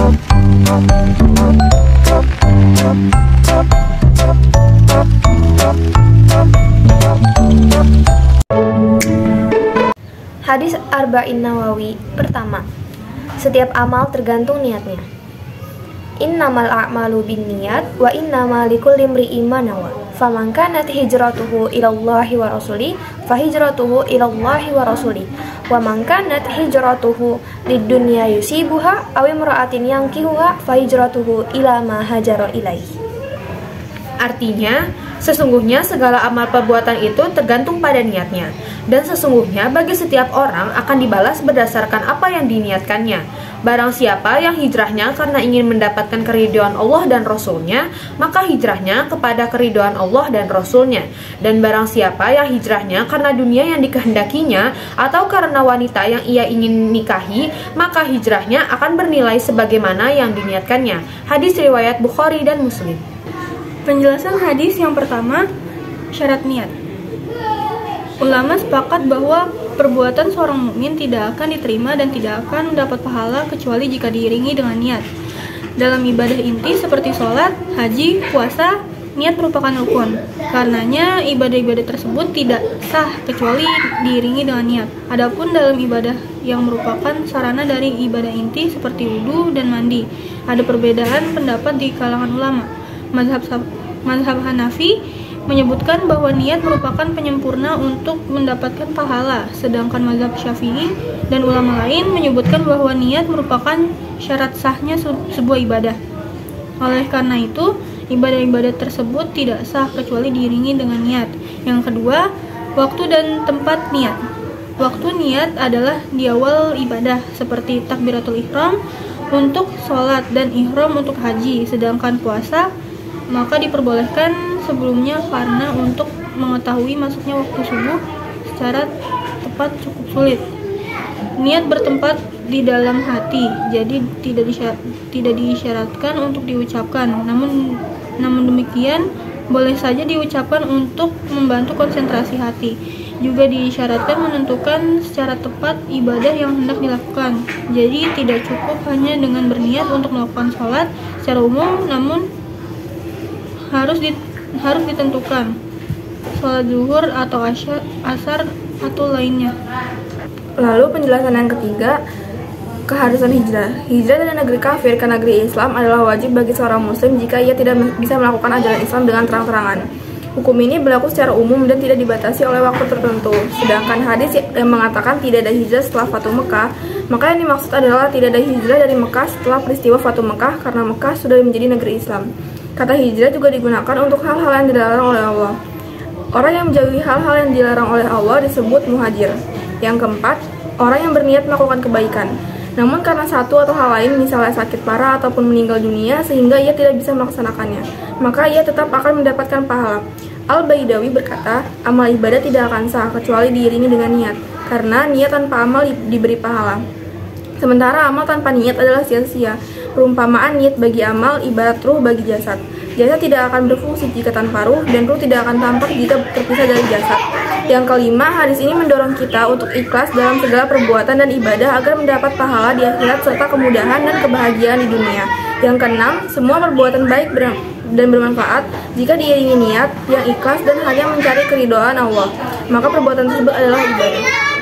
Hadis Arba'in Nawawi. Pertama, setiap amal tergantung niatnya. Innamal a'malu binniyat wa innamal likulli imri'in ma nawa. Faman kanat hijratuhu ilallahi wa rasuli fahijratuhu ilallahi wa rasuli. Wa man kanat hijratuhu lidunya yusibuha aw imra'atin yankihuha fahijratuhu ila ma hajara ilaihi. Artinya, sesungguhnya segala amal perbuatan itu tergantung pada niatnya. Dan sesungguhnya bagi setiap orang akan dibalas berdasarkan apa yang diniatkannya. Barang siapa yang hijrahnya karena ingin mendapatkan keridhaan Allah dan Rasulnya, maka hijrahnya kepada keridhaan Allah dan Rasulnya. Dan barang siapa yang hijrahnya karena dunia yang dikehendakinya atau karena wanita yang ia ingin nikahi, maka hijrahnya akan bernilai sebagaimana yang diniatkannya. Hadis riwayat Bukhari dan Muslim. Penjelasan hadis yang pertama, syarat niat. Ulama sepakat bahwa perbuatan seorang mukmin tidak akan diterima dan tidak akan mendapat pahala kecuali jika diiringi dengan niat. Dalam ibadah inti seperti sholat, haji, puasa, niat merupakan rukun. Karenanya ibadah-ibadah tersebut tidak sah kecuali diiringi dengan niat. Adapun dalam ibadah yang merupakan sarana dari ibadah inti seperti wudu dan mandi, ada perbedaan pendapat di kalangan ulama. Mazhab Hanafi menyebutkan bahwa niat merupakan penyempurna untuk mendapatkan pahala, sedangkan mazhab Syafi'i dan ulama lain menyebutkan bahwa niat merupakan syarat sahnya sebuah ibadah. Oleh karena itu, ibadah-ibadah tersebut tidak sah kecuali diiringi dengan niat. Yang kedua, waktu dan tempat niat. Waktu niat adalah di awal ibadah, seperti takbiratul ihram untuk sholat dan ihram untuk haji, sedangkan puasa maka diperbolehkan sebelumnya karena untuk mengetahui masuknya waktu subuh secara tepat cukup sulit. Niat bertempat di dalam hati, jadi tidak disyaratkan untuk diucapkan. Namun demikian boleh saja diucapkan untuk membantu konsentrasi hati. Juga disyaratkan menentukan secara tepat ibadah yang hendak dilakukan. Jadi tidak cukup hanya dengan berniat untuk melakukan sholat secara umum, namun harus ditentukan sholat zuhur atau asar atau lainnya. Lalu penjelasan yang ketiga, keharusan hijrah. Hijrah dari negeri kafir ke negeri Islam adalah wajib bagi seorang muslim jika ia tidak bisa melakukan ajaran Islam dengan terang-terangan. Hukum ini berlaku secara umum dan tidak dibatasi oleh waktu tertentu. Sedangkan hadis yang mengatakan tidak ada hijrah setelah Fatu Mekah, maka yang dimaksud adalah tidak ada hijrah dari Mekah setelah peristiwa Fatu Mekah karena Mekah sudah menjadi negeri Islam. Kata hijrah juga digunakan untuk hal-hal yang dilarang oleh Allah. Orang yang menjauhi hal-hal yang dilarang oleh Allah disebut muhajir. Yang keempat, orang yang berniat melakukan kebaikan, namun karena satu atau hal lain, misalnya sakit parah ataupun meninggal dunia, sehingga ia tidak bisa melaksanakannya, maka ia tetap akan mendapatkan pahala. Al-Baidawi berkata, amal ibadah tidak akan sah kecuali diiringi dengan niat, karena niat tanpa amal diberi pahala. Sementara amal tanpa niat adalah sia-sia. Perumpamaan niat bagi amal ibarat ruh bagi jasad. Jasad tidak akan berfungsi jika tanpa ruh, dan ruh tidak akan tampak jika terpisah dari jasad. Yang kelima, hadis ini mendorong kita untuk ikhlas dalam segala perbuatan dan ibadah agar mendapat pahala di akhirat serta kemudahan dan kebahagiaan di dunia. Yang keenam, semua perbuatan baik dan bermanfaat jika diiringi niat yang ikhlas dan hanya mencari keridhaan Allah, maka perbuatan tersebut adalah ibadah.